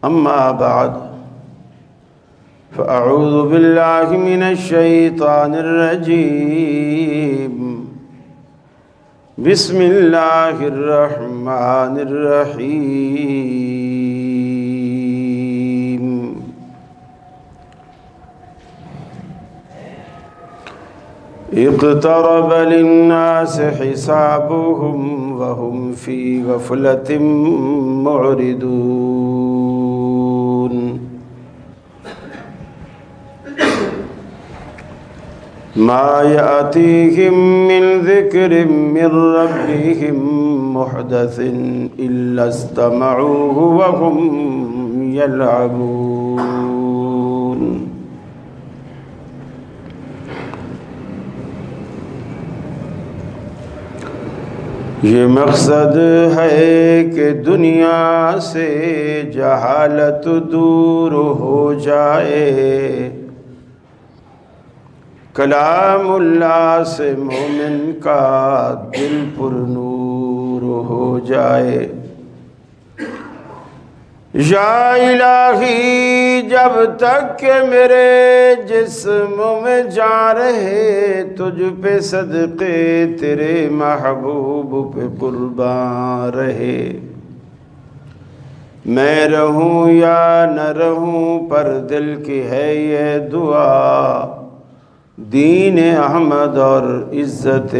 أما بعد فأعوذ بالله من الشيطان الرجيم بسم الله الرحمن الرحيم اقترب للناس حسابهم وهم في غفلة معرضون ما يأتيهم من ذكر من ربهم محدث إلا استمعوه وهم يلعبون یہ مقصد ہے کہ دنیا سے جہالت دور ہو جائے، کلام اللہ سے مومن کا دل پر نور ہو جائے۔ یا الہی جب تک کہ میرے جسم میں جان رہے، تجھ پہ صدقے تیرے محبوب پہ قربان رہے، میں رہوں یا نہ رہوں پر دل کی ہے یہ دعا، دین احمد اور عزت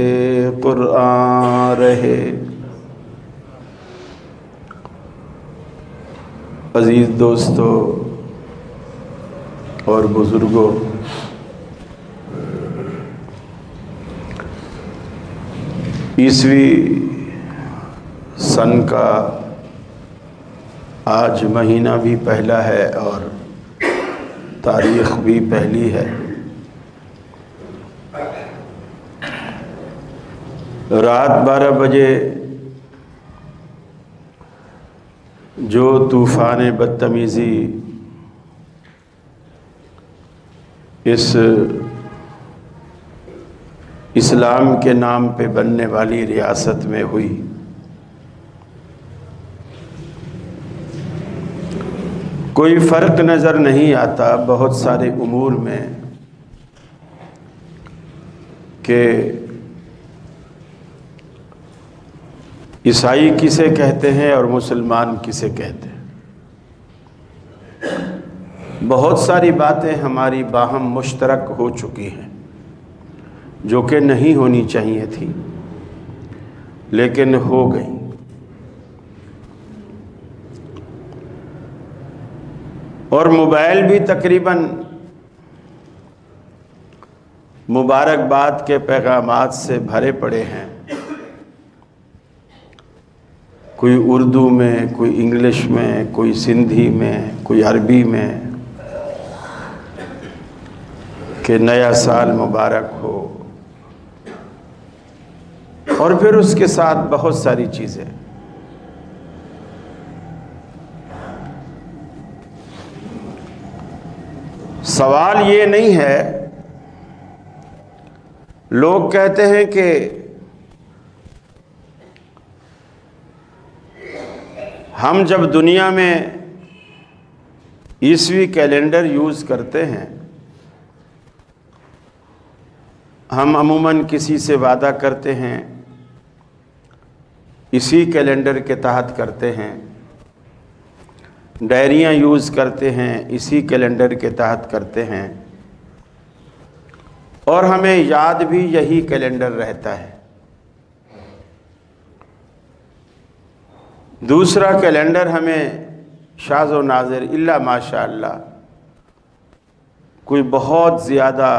قرآن رہے۔ عزیز دوستو اور بزرگوں، عیسوی سن کا آج مہینہ بھی پہلا ہے اور تاریخ بھی پہلی ہے۔ رات 12 بجے جو طوفان بدتمیزی اس اسلام کے نام پہ بننے والی ریاست میں ہوئی، کوئی فرق نظر نہیں آتا بہت سارے امور میں کہ عیسائی کسے کہتے ہیں اور مسلمان کسے کہتے ہیں۔ بہت ساری باتیں ہماری باہم مشترک ہو چکی ہیں جو کہ نہیں ہونی چاہیے تھی لیکن ہو گئی۔ اور موبائل بھی تقریباً مبارکباد کے پیغامات سے بھرے پڑے ہیں، کوئی اردو میں، کوئی انگلش میں، کوئی سندھی میں، کوئی عربی میں، کہ نیا سال مبارک ہو، اور پھر اس کے ساتھ بہت ساری چیزیں۔ سوال یہ نہیں ہے، لوگ کہتے ہیں کہ ہم جب دنیا میں عیسوی کیلنڈر یوز کرتے ہیں، ہم عموماً کسی سے وعدہ کرتے ہیں، اسی کیلنڈر کے تحت کرتے ہیں، ڈائریاں یوز کرتے ہیں، اسی کیلنڈر کے تحت کرتے ہیں، اور ہمیں یاد بھی یہی کیلنڈر رہتا ہے۔ دوسرا کیلنڈر ہمیں شاذ و نادر الا ماشاء اللہ کوئی بہت زیادہ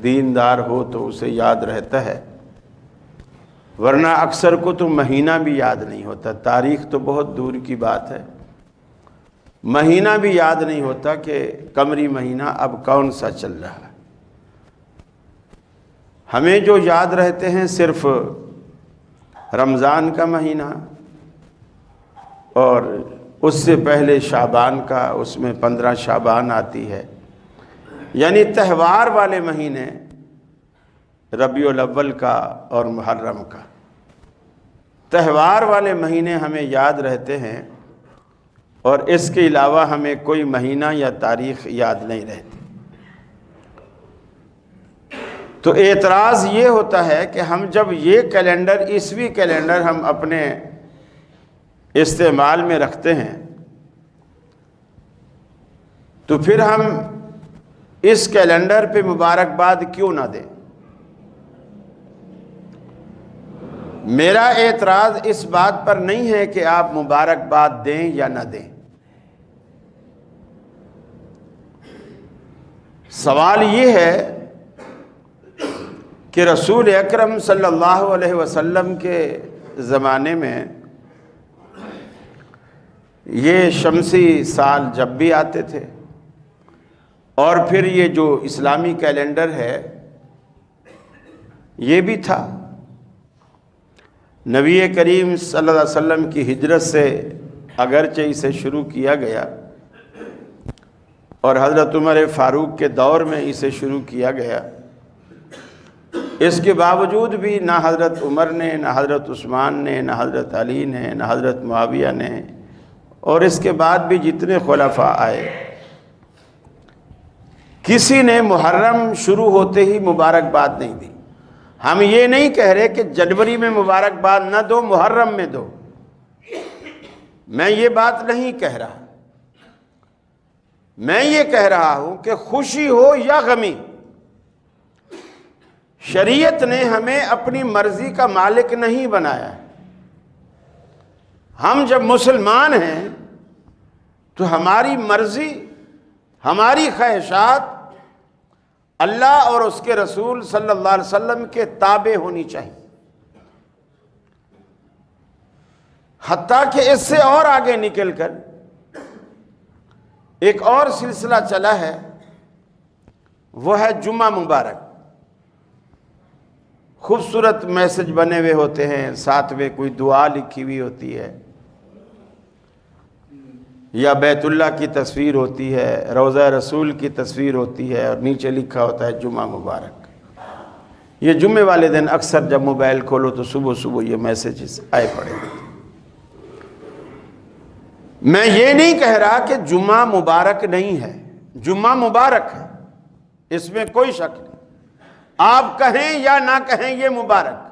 دیندار ہو تو اسے یاد رہتا ہے، ورنہ اکثر کو تو مہینہ بھی یاد نہیں ہوتا۔ تاریخ تو بہت دور کی بات ہے، مہینہ بھی یاد نہیں ہوتا کہ قمری مہینہ اب کون سا چل رہا ہے۔ ہمیں جو یاد رہتے ہیں صرف رمضان کا مہینہ اور اس سے پہلے شعبان کا، اس میں 15 شعبان آتی ہے، یعنی تہوار والے مہینے ربیع الاول کا اور محرم کا۔ تہوار والے مہینے ہمیں یاد رہتے ہیں، اور اس کے علاوہ ہمیں کوئی مہینہ یا تاریخ یاد نہیں رہتی۔ تو اعتراض یہ ہوتا ہے کہ ہم جب یہ کیلنڈر، عیسوی کیلنڈر ہم اپنے استعمال میں رکھتے ہیں تو پھر ہم اس کیلنڈر پہ مبارکباد کیوں نہ دیں؟ میرا اعتراض اس بات پر نہیں ہے کہ آپ مبارکباد دیں یا نہ دیں، سوال یہ ہے کہ رسول اکرم صلی اللہ علیہ وسلم کے زمانے میں یہ شمسی سال جب بھی آتے تھے، اور پھر یہ جو اسلامی کیلنڈر ہے یہ بھی تھا۔ نبی کریم صلی اللہ علیہ وسلم کی ہجرت سے اگرچہ اسے شروع کیا گیا، اور حضرت عمر فاروق کے دور میں اسے شروع کیا گیا، اس کے باوجود بھی نہ حضرت عمر نے، نہ حضرت عثمان نے، نہ حضرت علی نے، نہ حضرت معاویہ نے، اور اس کے بعد بھی جتنے خلفاء آئے، کسی نے محرم شروع ہوتے ہی مبارکباد نہیں دی۔ ہم یہ نہیں کہہ رہے کہ جنوری میں مبارکباد نہ دو، محرم میں دو، میں یہ بات نہیں کہہ رہا۔ میں یہ کہہ رہا ہوں کہ خوشی ہو یا غمی، شریعت نے ہمیں اپنی مرضی کا مالک نہیں بنایا۔ ہم جب مسلمان ہیں تو ہماری مرضی، ہماری خواہشات اللہ اور اس کے رسول صلی اللہ علیہ وسلم کے تابع ہونی چاہیے۔ حتیٰ کہ اس سے اور آگے نکل کر ایک اور سلسلہ چلا ہے، وہ ہے جمعہ مبارک۔ خوبصورت میسج بنے ہوئے ہوتے ہیں، ساتھ میں کوئی دعا لکھی ہوئی ہوتی ہے، یا بیت اللہ کی تصویر ہوتی ہے، روضہ رسول کی تصویر ہوتی ہے، اور نیچے لکھا ہوتا ہے جمعہ مبارک۔ یہ جمعے والے دن اکثر جب موبائل کھولو تو صبح صبح یہ میسیجز آئے پڑے ہوتے ہیں۔ میں یہ نہیں کہہ رہا کہ جمعہ مبارک نہیں ہے، جمعہ مبارک ہے، اس میں کوئی شک نہیں، آپ کہیں یا نہ کہیں یہ مبارک۔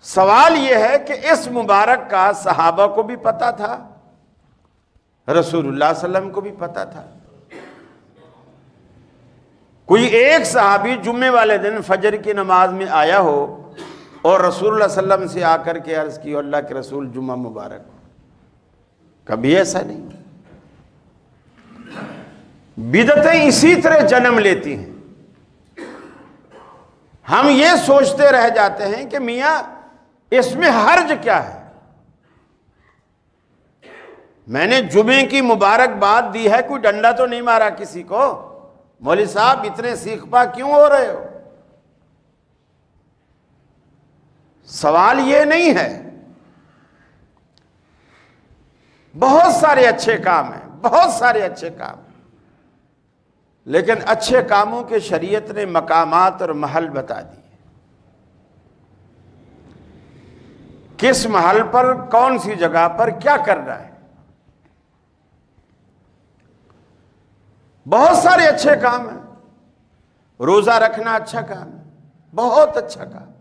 سوال یہ ہے کہ اس مبارک کا صحابہ کو بھی پتہ تھا، رسول اللہ صلی اللہ علیہ وسلم کو بھی پتہ تھا۔ کوئی ایک صحابی جمعے والے دن فجر کی نماز میں آیا ہو اور رسول اللہ صلی اللہ علیہ وسلم سے آ کر کے عرض کی اللہ کے رسول جمعہ مبارک ہو؟ کبھی ایسا نہیں۔ بدعتیں اسی طرح جنم لیتی ہیں۔ ہم یہ سوچتے رہ جاتے ہیں کہ میاں اس میں حرج کیا ہے؟ میں نے جمعے کی مبارکباد دی ہے، کوئی ڈنڈا تو نہیں مارا کسی کو، مولوی صاحب اتنے سیخ پا کیوں ہو رہے ہو؟ سوال یہ نہیں ہے۔ بہت سارے اچھے کام ہیں، بہت سارے اچھے کام، لیکن اچھے کاموں کے شریعت نے مقامات اور محل بتا دیے۔ کس محل پر، کون سی جگہ پر کیا کر رہا ہے۔ بہت سارے اچھے کام ہیں، روزہ رکھنا اچھا کام ہے، بہت اچھا کام،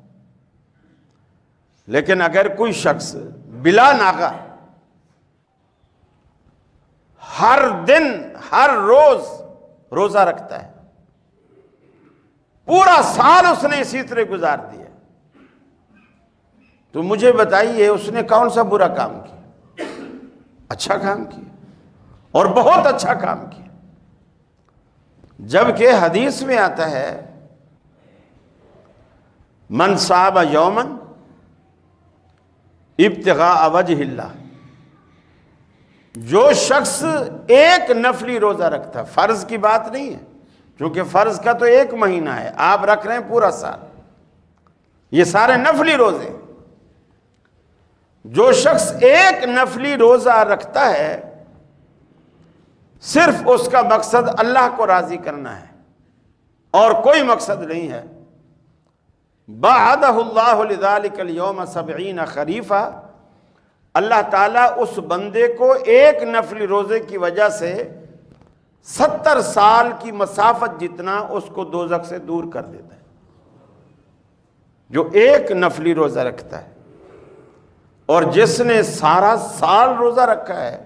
لیکن اگر کوئی شخص بلا ناغہ ہر دن ہر روز روزہ رکھتا ہے، پورا سال اس نے اسی طرح گزار دیا، تو مجھے بتائیے اس نے کون سا برا کام کیا؟ اچھا کام کیا، اور بہت اچھا کام کیا۔ جبکہ حدیث میں آتا ہے من صام یوما ابتغاء وجہ اللہ، جو شخص ایک نفلی روزہ رکھتا، فرض کی بات نہیں ہے، کیونکہ فرض کا تو ایک مہینہ ہے، آپ رکھ رہے ہیں پورا سال، یہ سارے نفلی روزے۔ جو شخص ایک نفلی روزہ رکھتا ہے، صرف اس کا مقصد اللہ کو راضی کرنا ہے اور کوئی مقصد نہیں ہے، بعدہ اللہ لذالک اليوم 70 خریفہ، اللہ تعالیٰ اس بندے کو ایک نفلی روزے کی وجہ سے 70 سال کی مسافت جتنا اس کو دوزخ سے دور کر دیتا ہے، جو ایک نفلی روزہ رکھتا ہے۔ اور جس نے سارا سال روزہ رکھا ہے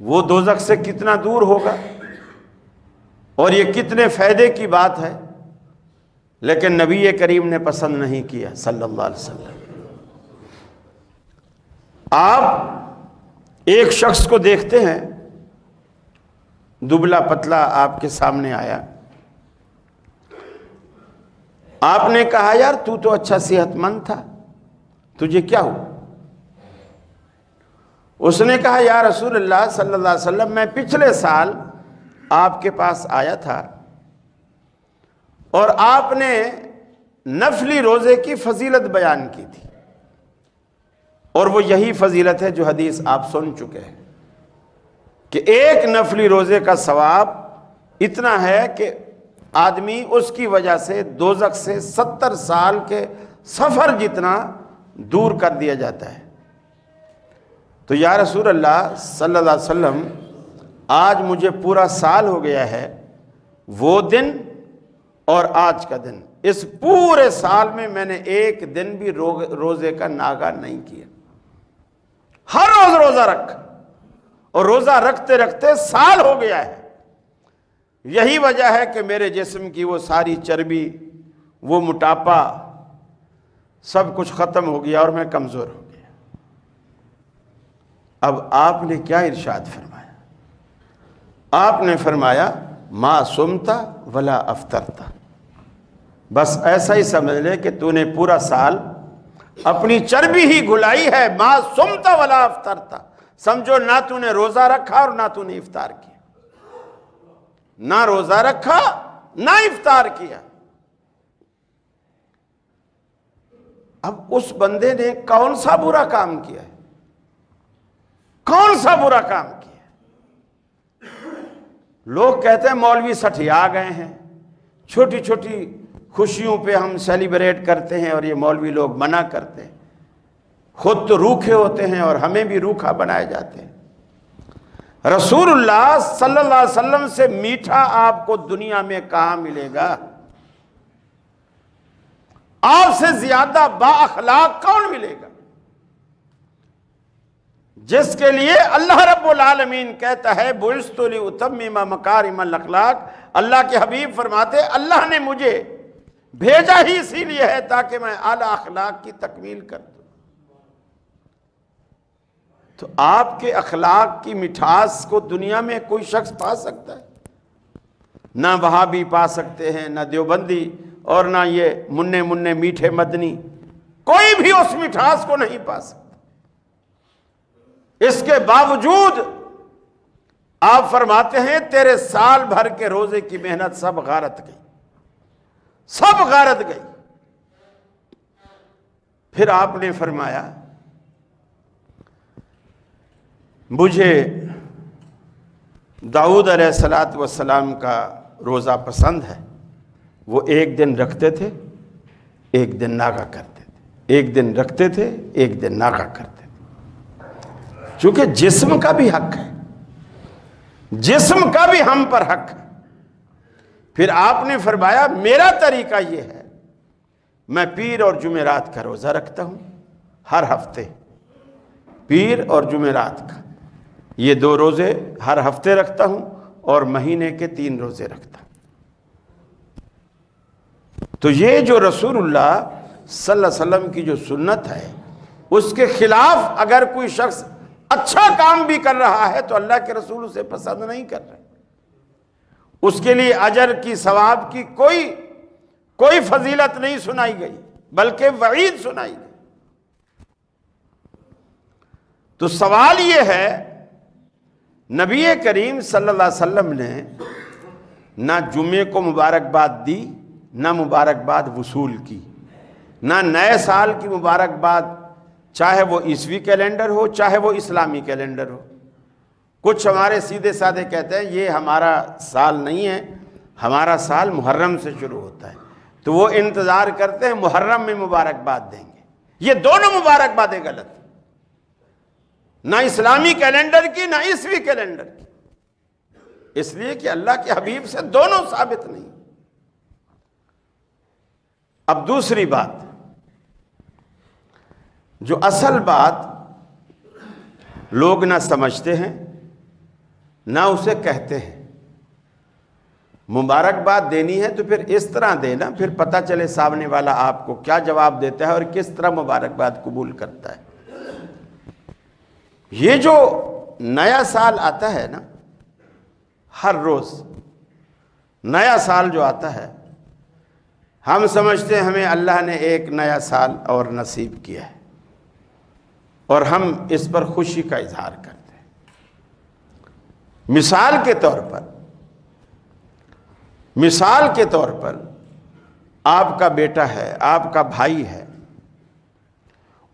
وہ دوزخ سے کتنا دور ہوگا، اور یہ کتنے فائدے کی بات ہے، لیکن نبی کریم نے پسند نہیں کیا صلی اللہ علیہ وسلم۔ آپ ایک شخص کو دیکھتے ہیں، دبلا پتلا آپ کے سامنے آیا، آپ نے کہا یار تو تو اچھا صحت مند تھا، تجھے کیا ہوا؟ اس نے کہا یا رسول اللہ صلی اللہ علیہ وسلم، میں پچھلے سال آپ کے پاس آیا تھا اور آپ نے نفلی روزے کی فضیلت بیان کی تھی، اور وہ یہی فضیلت ہے جو حدیث آپ سن چکے ہیں کہ ایک نفلی روزے کا ثواب اتنا ہے کہ آدمی اس کی وجہ سے دوزخ سے 70 سال کے سفر جتنا دور کر دیا جاتا ہے۔ تو یا رسول اللہ صلی اللہ علیہ وسلم، آج مجھے پورا سال ہو گیا ہے، وہ دن اور آج کا دن، اس پورے سال میں نے ایک دن بھی روزے کا ناگہ نہیں کیا، ہر روز روزہ رکھا، اور روزہ رکھتے رکھتے سال ہو گیا ہے۔ یہی وجہ ہے کہ میرے جسم کی وہ ساری چربی، وہ موٹاپا سب کچھ ختم ہو گیا اور میں کمزور ہو گیا۔ اب آپ نے کیا ارشاد فرمایا؟ آپ نے فرمایا ما صمتا ولا افطرتا، بس ایسا ہی سمجھ لے کہ تو نے پورا سال اپنی چربی ہی گھلائی ہے، ما صمتا ولا افطرتا، سمجھو نہ تو نے روزہ رکھا اور نہ تو نے افطار کیا، نہ روزہ رکھا نہ افطار کیا۔ اب اس بندے نے کون سا برا کام کیا ہے؟ کون سا برا کام کیا ہے؟ لوگ کہتے ہیں مولوی سٹھیا گئے ہیں، چھوٹی چھوٹی خوشیوں پہ ہم سیلیبریٹ کرتے ہیں اور یہ مولوی لوگ منع کرتے ہیں، خود تو روکھے ہوتے ہیں اور ہمیں بھی روکھا بنائے جاتے ہیں۔ رسول اللہ صلی اللہ علیہ وسلم سے میٹھا آپ کو دنیا میں کہاں ملے گا؟ آپ سے زیادہ با اخلاق کون ملے گا؟ جس کے لیے اللہ رب العالمین کہتا ہے بعثت لأتمم مکارم الاخلاق، اللہ کے حبیب فرماتے اللہ نے مجھے بھیجا ہی اسی لیے ہے تاکہ میں اعلیٰ اخلاق کی تکمیل کر دوں۔ تو آپ کے اخلاق کی مٹھاس کو دنیا میں کوئی شخص پا سکتا ہے؟ نہ وہابی پا سکتے ہیں، نہ دیوبندی، اور نہ یہ منع میٹھے مدنی، کوئی بھی اس مٹھاس کو نہیں پا سکتا۔ اس کے باوجود آپ فرماتے ہیں تیرے سال بھر کے روزے کی محنت سب غارت گئی، سب غارت گئی۔ پھر آپ نے فرمایا مجھے داؤد علیہ السلام کا روزہ پسند ہے، وہ ایک دن رکھتے تھے ایک دن ناغہ کرتے تھے، ایک دن رکھتے تھے ایک دن ناغہ کرتے تھے، چونکہ جسم کا بھی حق ہے، جسم کا بھی ہم پر حق ہے۔ پھر آپ نے فرمایا میرا طریقہ یہ ہے، میں پیر اور جمعرات کا روزہ رکھتا ہوں ہر ہفتے، پیر اور جمعرات کا، یہ 2 روزے ہر ہفتے رکھتا ہوں اور مہینے کے 3 روزے رکھتا ہوں۔ تو یہ جو رسول اللہ صلی اللہ علیہ وسلم کی جو سنت ہے، اس کے خلاف اگر کوئی شخص اچھا کام بھی کر رہا ہے تو اللہ کے رسول اسے پسند نہیں کر رہے، اس کے لیے اجر کی ثواب کی کوئی فضیلت نہیں سنائی گئی، بلکہ وعید سنائی گئی۔ تو سوال یہ ہے، نبی کریم صلی اللہ علیہ وسلم نے نہ جمعے کو مبارکباد دی، نہ مبارکباد وصول کی، نہ نئے سال کی مبارکباد، چاہے وہ عیسوی کیلنڈر ہو چاہے وہ اسلامی کیلنڈر ہو۔ کچھ ہمارے سیدھے سادے کہتے ہیں یہ ہمارا سال نہیں ہے، ہمارا سال محرم سے شروع ہوتا ہے، تو وہ انتظار کرتے ہیں محرم میں مبارکباد دیں گے، یہ دونوں مبارکبادیں غلط، نہ اسلامی کیلنڈر کی نہ عیسوی کیلنڈر کی، اس لیے کہ اللہ کے حبیب سے دونوں ثابت نہیں۔ اب دوسری بات، جو اصل بات لوگ نہ سمجھتے ہیں نہ اسے کہتے ہیں، مبارکباد دینی ہے تو پھر اس طرح دینا، پھر پتہ چلے سامنے والا آپ کو کیا جواب دیتا ہے اور کس طرح مبارکباد قبول کرتا ہے۔ یہ جو نیا سال آتا ہے نا، ہر روز نیا سال جو آتا ہے، ہم سمجھتے ہیں ہمیں اللہ نے ایک نیا سال اور نصیب کیا ہے اور ہم اس پر خوشی کا اظہار کرتے ہیں۔ مثال کے طور پر آپ کا بیٹا ہے، آپ کا بھائی ہے،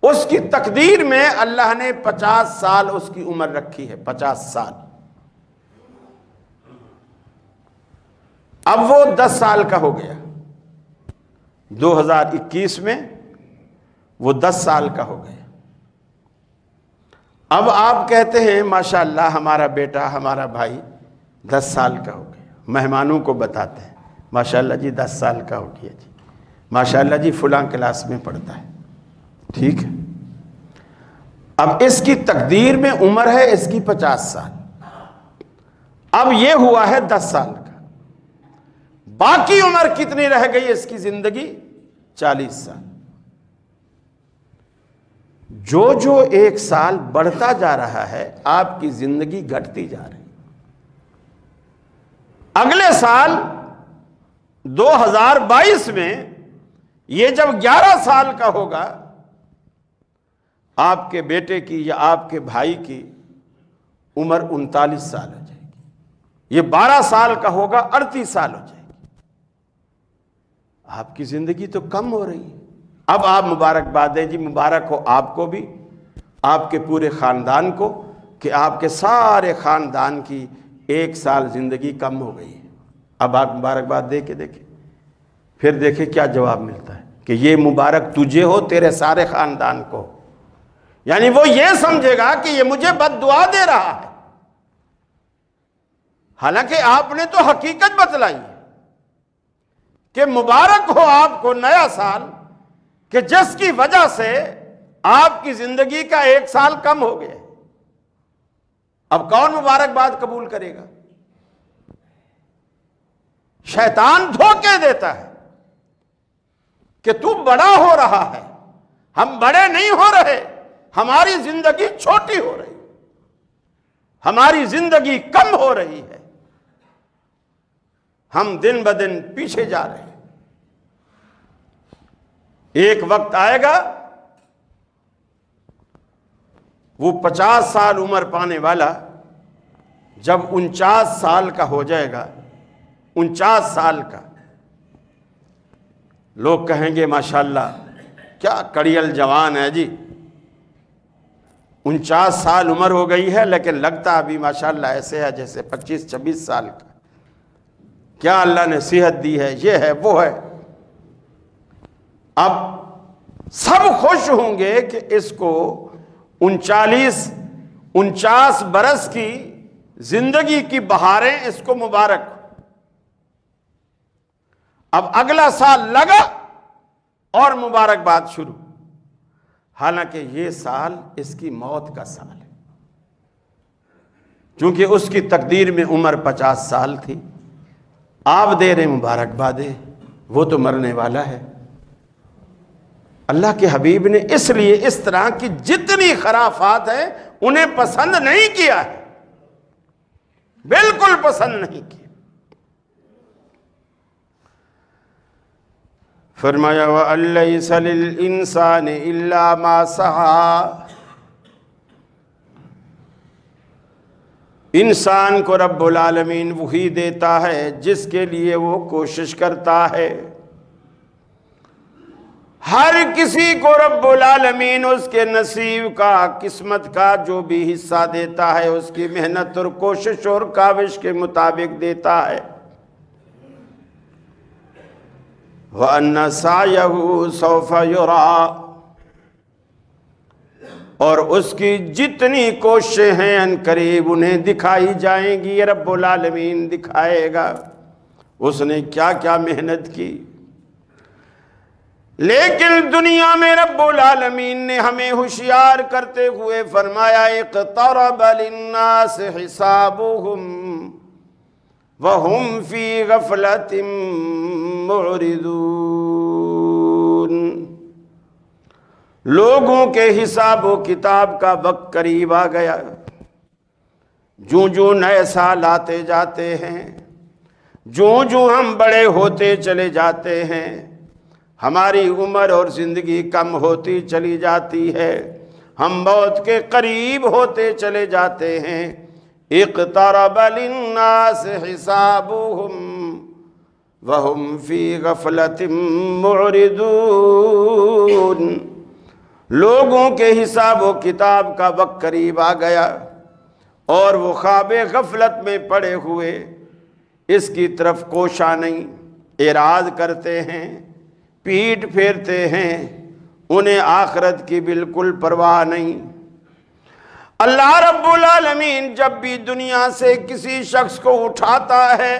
اس کی تقدیر میں اللہ نے 50 سال اس کی عمر رکھی ہے، 50 سال۔ اب وہ 10 سال کا ہو گیا، 2021 میں وہ 10 سال کا ہو گیا۔ اب آپ کہتے ہیں ماشاءاللہ ہمارا بیٹا، ہمارا بھائی 10 سال کا ہو گیا، مہمانوں کو بتاتے ہیں ماشاءاللہ جی 10 سال کا ہو گیا جی، ماشاءاللہ جی فلاں کلاس میں پڑھتا ہے، ٹھیک ہے۔ اب اس کی تقدیر میں عمر ہے اس کی 50 سال، اب یہ ہوا ہے 10 سال کا، باقی عمر کتنی رہ گئی اس کی زندگی؟ 40 سال۔ جو ایک سال بڑھتا جا رہا ہے آپ کی زندگی گھٹتی جا رہی۔ اگلے سال 2022 میں یہ جب 11 سال کا ہوگا، آپ کے بیٹے کی یا آپ کے بھائی کی عمر 39 سال ہو جائے گی، یہ 12 سال کا ہوگا 38 سال ہو جائے گی۔ آپ کی زندگی تو کم ہو رہی ہے۔ اب آپ مبارکباد دیں جی، مبارک ہو آپ کو بھی، آپ کے پورے خاندان کو، کہ آپ کے سارے خاندان کی 1 سال زندگی کم ہو گئی ہے۔ اب آپ مبارکباد دے کے دیکھیں، پھر دیکھیں کیا جواب ملتا ہے کہ یہ مبارک تجھے ہو، تیرے سارے خاندان کو۔ یعنی وہ یہ سمجھے گا کہ یہ مجھے بد دعا دے رہا ہے، حالانکہ آپ نے تو حقیقت بتلائی ہے کہ مبارک ہو آپ کو نیا سال، کہ جس کی وجہ سے آپ کی زندگی کا 1 سال کم ہو گیا۔ اب کون مبارکباد قبول کرے گا؟ شیطان دھوکے دیتا ہے کہ تو بڑا ہو رہا ہے، ہم بڑے نہیں ہو رہے، ہماری زندگی چھوٹی ہو رہی، ہماری زندگی کم ہو رہی ہے، ہم دن بدن پیچھے جا رہے ہیں۔ ایک وقت آئے گا وہ 50 سال عمر پانے والا جب 49 سال کا ہو جائے گا، 49 سال کا، لوگ کہیں گے ماشاءاللہ کیا کڑیل جوان ہے جی، 49 سال عمر ہو گئی ہے لیکن لگتا ابھی ماشاءاللہ ایسے ہے جیسے 25-26 سال کا، کیا اللہ نے صحت دی ہے، یہ ہے وہ ہے۔ اب سب خوش ہوں گے کہ اس کو 49 برس کی زندگی کی بہاریں اس کو مبارک۔ اب اگلا سال لگا اور مبارکباد شروع، حالانکہ یہ سال اس کی موت کا سال ہے، کیونکہ اس کی تقدیر میں عمر 50 سال تھی۔ آپ دے رہے مبارکبادیں، وہ تو مرنے والا ہے۔ اللہ کے حبیب نے اس لیے اس طرح کی جتنی خرافات ہیں انہیں پسند نہیں کیا ہے، بالکل پسند نہیں کیا۔ فرمایا وَأَن لَّيْسَ لِلْإِنسَانِ إِلَّا مَا سَعَىٰ، انسان کو رب العالمین وہی دیتا ہے جس کے لیے وہ کوشش کرتا ہے۔ ہر کسی کو رب العالمین اس کے نصیب کا، قسمت کا جو بھی حصہ دیتا ہے اس کی محنت اور کوشش اور کاوش کے مطابق دیتا ہے۔ وَأَنَّ سَعْيَهُ سَوْفَ يُرَىٰ، اور اس کی جتنی کوششیں ہیں ان قریب انہیں دکھائی جائیں گی. یہ رب العالمین دکھائے گا اس نے کیا کیا محنت کی. لیکن دنیا میں رب العالمین نے ہمیں ہوشیار کرتے ہوئے فرمایا اقترب للناس حسابهم وهم فی غفلۃ معرضون. لوگوں کے حساب و کتاب کا وقت قریب آ گیا. جوں نئے سال آتے جاتے ہیں، جوں ہم بڑے ہوتے چلے جاتے ہیں، ہماری عمر اور زندگی کم ہوتی چلی جاتی ہے، ہم موت کے قریب ہوتے چلے جاتے ہیں. اقترب للناس حسابهم وهم فی غفلۃ معرضون. لوگوں کے حساب و کتاب کا وقت قریب آ گیا اور وہ خواب غفلت میں پڑے ہوئے اس کی طرف کوشاں نہیں، اعراض کرتے ہیں، پیٹ پھیرتے ہیں، انہیں آخرت کی بالکل پرواہ نہیں. اللہ رب العالمین جب بھی دنیا سے کسی شخص کو اٹھاتا ہے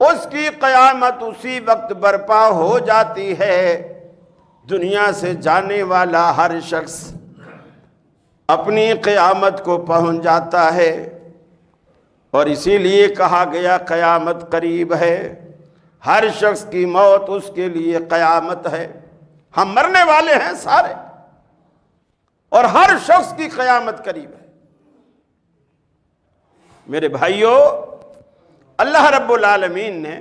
اس کی قیامت اسی وقت برپا ہو جاتی ہے. دنیا سے جانے والا ہر شخص اپنی قیامت کو پہنچ جاتا ہے، اور اسی لیے کہا گیا قیامت قریب ہے. ہر شخص کی موت اس کے لیے قیامت ہے. ہم مرنے والے ہیں سارے، اور ہر شخص کی قیامت قریب ہے. میرے بھائیوں، اللہ رب العالمین نے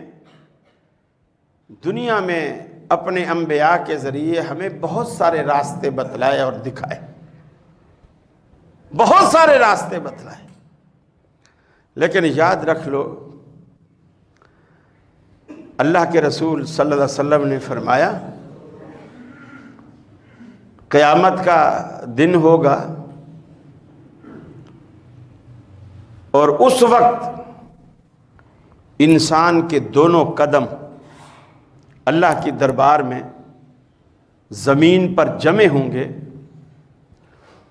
دنیا میں اپنے انبیاء کے ذریعے ہمیں بہت سارے راستے بتلائے اور دکھائے، بہت سارے راستے بتلائے. لیکن یاد رکھ لو، اللہ کے رسول صلی اللہ علیہ وسلم نے فرمایا قیامت کا دن ہوگا اور اس وقت انسان کے دونوں قدم اللہ کی دربار میں زمین پر جمع ہوں گے.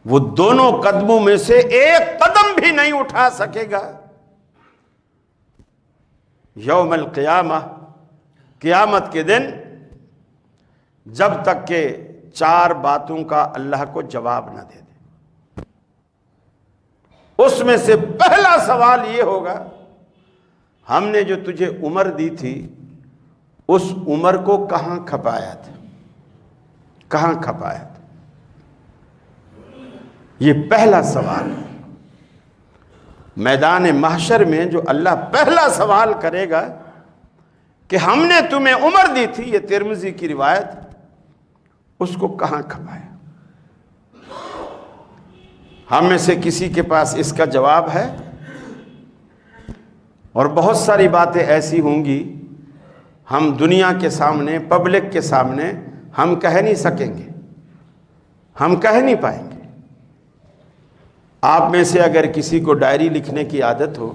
وہ دونوں قدموں میں سے ایک قدم بھی نہیں اٹھا سکے گا. یوم القیامہ، قیامت کے دن، جب تک کہ 4 باتوں کا اللہ کو جواب نہ دے دے. اس میں سے پہلا سوال یہ ہوگا، ہم نے جو تجھے عمر دی تھی اس عمر کو کہاں کھپایا تھا، کہاں کھپایا تھا؟ یہ پہلا سوال ہے. میدان محشر میں جو اللہ پہلا سوال کرے گا کہ ہم نے تمہیں عمر دی تھی، یہ ترمذی کی روایت، اس کو کہاں کھپایا؟ ہم میں سے کسی کے پاس اس کا جواب ہے؟ اور بہت ساری باتیں ایسی ہوں گی ہم دنیا کے سامنے، پبلک کے سامنے ہم کہہ نہیں سکیں گے، ہم کہہ نہیں پائیں گے. آپ میں سے اگر کسی کو ڈائری لکھنے کی عادت ہو،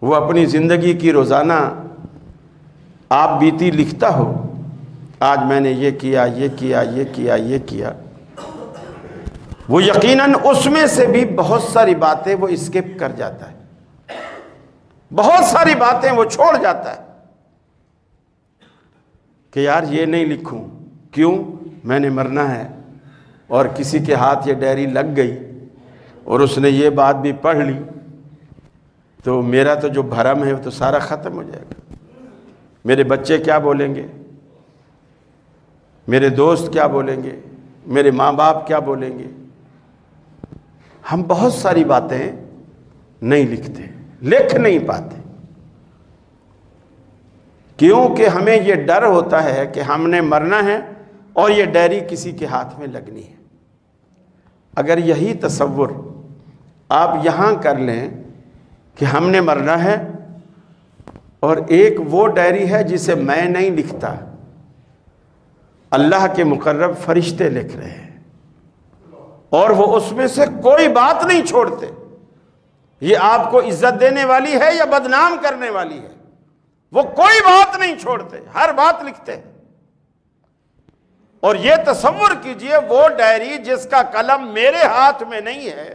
وہ اپنی زندگی کی روزانہ آپ بیتی لکھتا ہو، آج میں نے یہ کیا، یہ کیا، یہ کیا، یہ کیا، وہ یقیناً اس میں سے بھی بہت ساری باتیں وہ اسکپ کر جاتا ہے، بہت ساری باتیں وہ چھوڑ جاتا ہے کہ یار یہ نہیں لکھوں. کیوں؟ میں نے مرنا ہے. اور کسی کے ہاتھ یہ ڈائری لگ گئی اور اس نے یہ بات بھی پڑھ لی تو میرا تو جو بھرم ہے وہ تو سارا ختم ہو جائے گا. میرے بچے کیا بولیں گے، میرے دوست کیا بولیں گے، میرے ماں باپ کیا بولیں گے. ہم بہت ساری باتیں نہیں لکھتے، لکھ نہیں پاتے، کیونکہ ہمیں یہ ڈر ہوتا ہے کہ ہم نے مرنا ہے اور یہ ڈائری کسی کے ہاتھ میں لگنی ہے. اگر یہی تصور آپ یہاں کر لیں کہ ہم نے مرنا ہے اور ایک وہ ڈائری ہے جسے میں نہیں لکھتا، اللہ کے مقرب فرشتے لکھ رہے ہیں اور وہ اس میں سے کوئی بات نہیں چھوڑتے. یہ آپ کو عزت دینے والی ہے یا بدنام کرنے والی ہے؟ وہ کوئی بات نہیں چھوڑتے، ہر بات لکھتے ہیں. اور یہ تصور کیجئے وہ ڈائری جس کا قلم میرے ہاتھ میں نہیں ہے،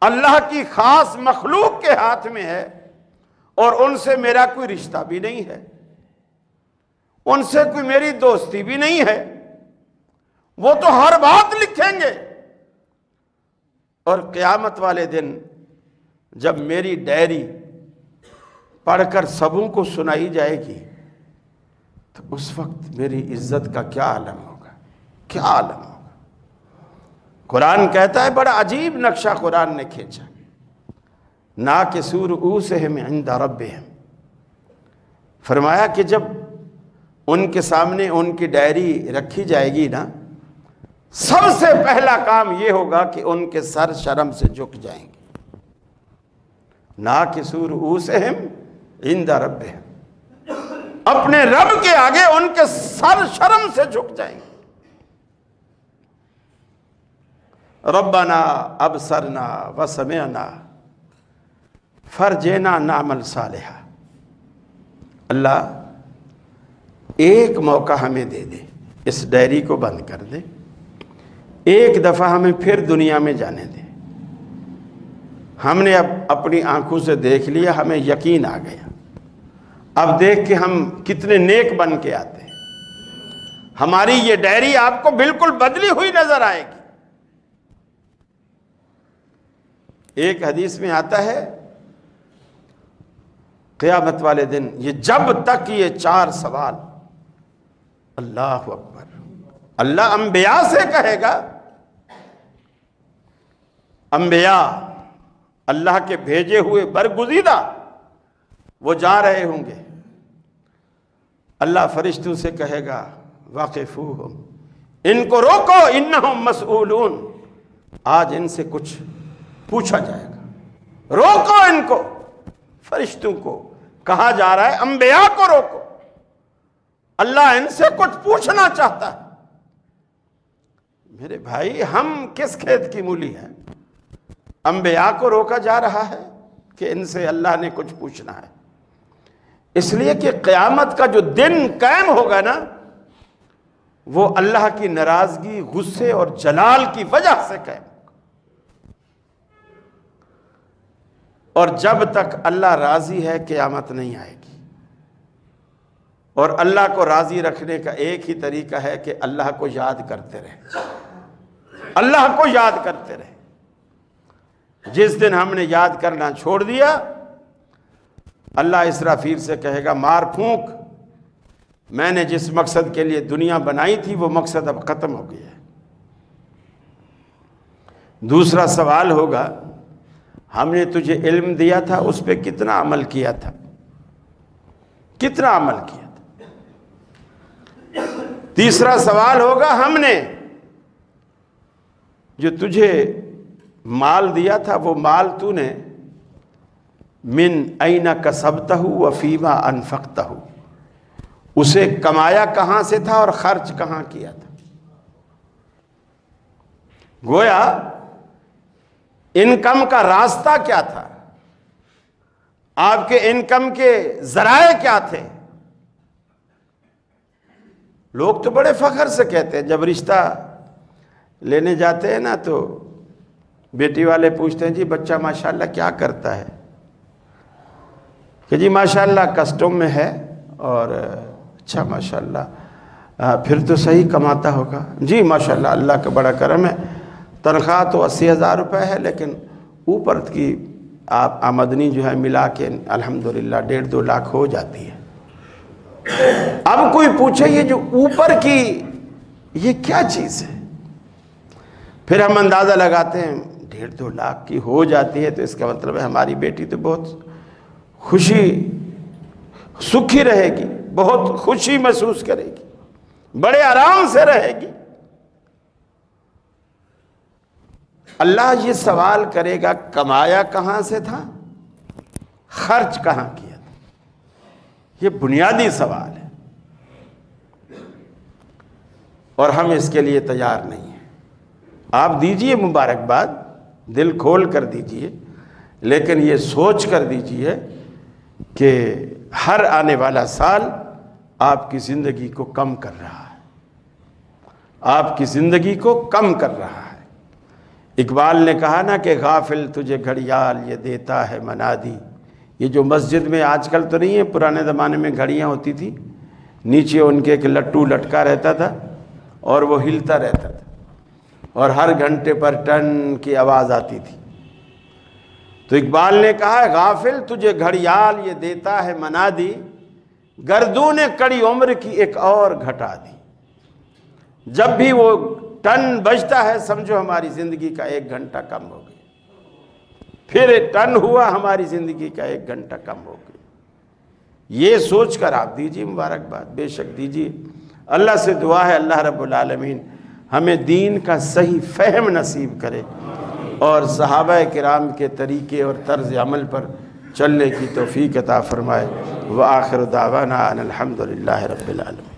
اللہ کی خاص مخلوق کے ہاتھ میں ہے، اور ان سے میرا کوئی رشتہ بھی نہیں ہے، ان سے کوئی میری دوستی بھی نہیں ہے، وہ تو ہر بات لکھیں گے، اور قیامت والے دن جب میری ڈائری پڑھ کر سبوں کو سنائی جائے گی تو اس وقت میری عزت کا کیا عالم ہوگا، کیا عالم ہوگا۔ قرآن کہتا ہے، بڑا عجیب نقشہ قرآن نے کھینچا، ناکسو رؤوسہم عند ربہم، فرمایا کہ جب ان کے سامنے ان کی ڈائری رکھی جائے گی نا، سب سے پہلا کام یہ ہوگا کہ ان کے سر شرم سے جھک جائیں گے۔ ناکسو رؤوسہم عند ربہم، اپنے رب کے آگے ان کے سر شرم سے جھک جائیں گے۔ ربنا ابصرنا وسمعنا فرجعنا نعمل صالحا، اللہ ایک موقع ہمیں دے دے، اس ڈائری کو بند کر دے، ایک دفعہ ہمیں پھر دنیا میں جانے دے، ہم نے اب اپنی آنکھوں سے دیکھ لیا، ہمیں یقین آ گیا، اب دیکھ کے ہم کتنے نیک بن کے آتے ہیں، ہماری یہ ڈائری آپ کو بالکل بدلی ہوئی نظر آئے گی۔ ایک حدیث میں آتا ہے قیامت والے دن یہ جب تک یہ 4 سوال، اللہ اکبر، اللہ انبیاء سے کہے گا، انبیاء اللہ کے بھیجے ہوئے برگزیدہ وہ جا رہے ہوں گے، اللہ فرشتوں سے کہے گا واقفوہم، ان کو روکو، انہم مسئولون، آج ان سے کچھ پوچھا جائے گا، روکو ان کو، فرشتوں کو کہا جا رہا ہے انبیاء کو روکو، اللہ ان سے کچھ پوچھنا چاہتا ہے۔ میرے بھائی، ہم کس کھیت کی مولی ہیں؟ انبیاء کو روکا جا رہا ہے کہ ان سے اللہ نے کچھ پوچھنا ہے، اس لیے کہ قیامت کا جو دن قائم ہوگا نا، وہ اللہ کی ناراضگی، غصے اور جلال کی وجہ سے قائم ہوگا، اور جب تک اللہ راضی ہے قیامت نہیں آئے گی، اور اللہ کو راضی رکھنے کا ایک ہی طریقہ ہے کہ اللہ کو یاد کرتے رہے، اللہ کو یاد کرتے رہے۔ جس دن ہم نے یاد کرنا چھوڑ دیا، اللہ اسرافیل سے کہے گا مار پھونک، میں نے جس مقصد کے لیے دنیا بنائی تھی وہ مقصد اب ختم ہو گیا ہے۔ دوسرا سوال ہوگا، ہم نے تجھے علم دیا تھا، اس پہ کتنا عمل کیا تھا، کتنا عمل کیا تھا۔ تیسرا سوال ہوگا، ہم نے جو تجھے مال دیا تھا، وہ مال تو نے من این کسبتہ وفیما انفقتہ، اسے کمایا کہاں سے تھا اور خرچ کہاں کیا تھا۔ گویا انکم کا راستہ کیا تھا، آپ کے انکم کے ذرائع کیا تھے۔ لوگ تو بڑے فخر سے کہتے ہیں، جب رشتہ لینے جاتے ہیں نا تو بیٹی والے پوچھتے ہیں جی بچہ ماشاءاللہ کیا کرتا ہے، کہ جی ماشاءاللہ کسٹم میں ہے، اور اچھا ماشاءاللہ پھر تو صحیح کماتا ہوگا، جی ماشاءاللہ اللہ کا بڑا کرم ہے، تنخواہ تو 80,000 روپے ہے، لیکن اوپر کی آپ آمدنی جو ہے ملا کے الحمدللہ 1.5-2 لاکھ ہو جاتی ہے۔ اب کوئی پوچھے یہ جو اوپر کی یہ کیا چیز ہے، پھر ہم اندازہ لگاتے ہیں 1.5-2 لاکھ کی ہو جاتی ہے تو اس کا مطلب ہے ہماری بیٹی تو بہت خوشی سکھی رہے گی، بہت خوشی محسوس کرے گی، بڑے آرام سے رہے گی۔ اللہ یہ سوال کرے گا کمایا کہاں سے تھا، خرچ کہاں کیا تھا، یہ بنیادی سوال ہے، اور ہم اس کے لیے تیار نہیں ہیں۔ آپ دیجئے مبارکباد، دل کھول کر دیجئے، لیکن یہ سوچ کر دیجئے کہ ہر آنے والا سال آپ کی زندگی کو کم کر رہا ہے۔ آپ کی زندگی کو کم کر رہا ہے۔ اقبال نے کہا نا کہ غافل تجھے گھڑیال یہ دیتا ہے منادی۔ یہ جو مسجد میں آج کل تو نہیں ہے، پرانے زمانے میں گھڑیاں ہوتی تھی، نیچے ان کے ایک لٹو لٹکا رہتا تھا اور وہ ہلتا رہتا تھا اور ہر گھنٹے پر ٹن کی آواز آتی تھی۔ تو اقبال نے کہا ہے غافل تجھے گھڑیال یہ دیتا ہے منادی، گردون کڑی عمر کی ایک اور گھٹا دی۔ جب بھی وہ ٹن بجتا ہے سمجھو ہماری زندگی کا 1 گھنٹہ کم ہو گیا، پھر ٹن ہوا ہماری زندگی کا 1 گھنٹہ کم ہو گیا۔ یہ سوچ کر آپ دیجیے مبارکباد، بے شک دیجیے۔ اللہ سے دعا ہے اللہ رب العالمین ہمیں دین کا صحیح فہم نصیب کرے اور صحابہ کرام کے طریقے اور طرز عمل پر چلنے کی توفیق عطا فرمائے۔ وآخر دعوانا ان الحمد للہ رب العالمین۔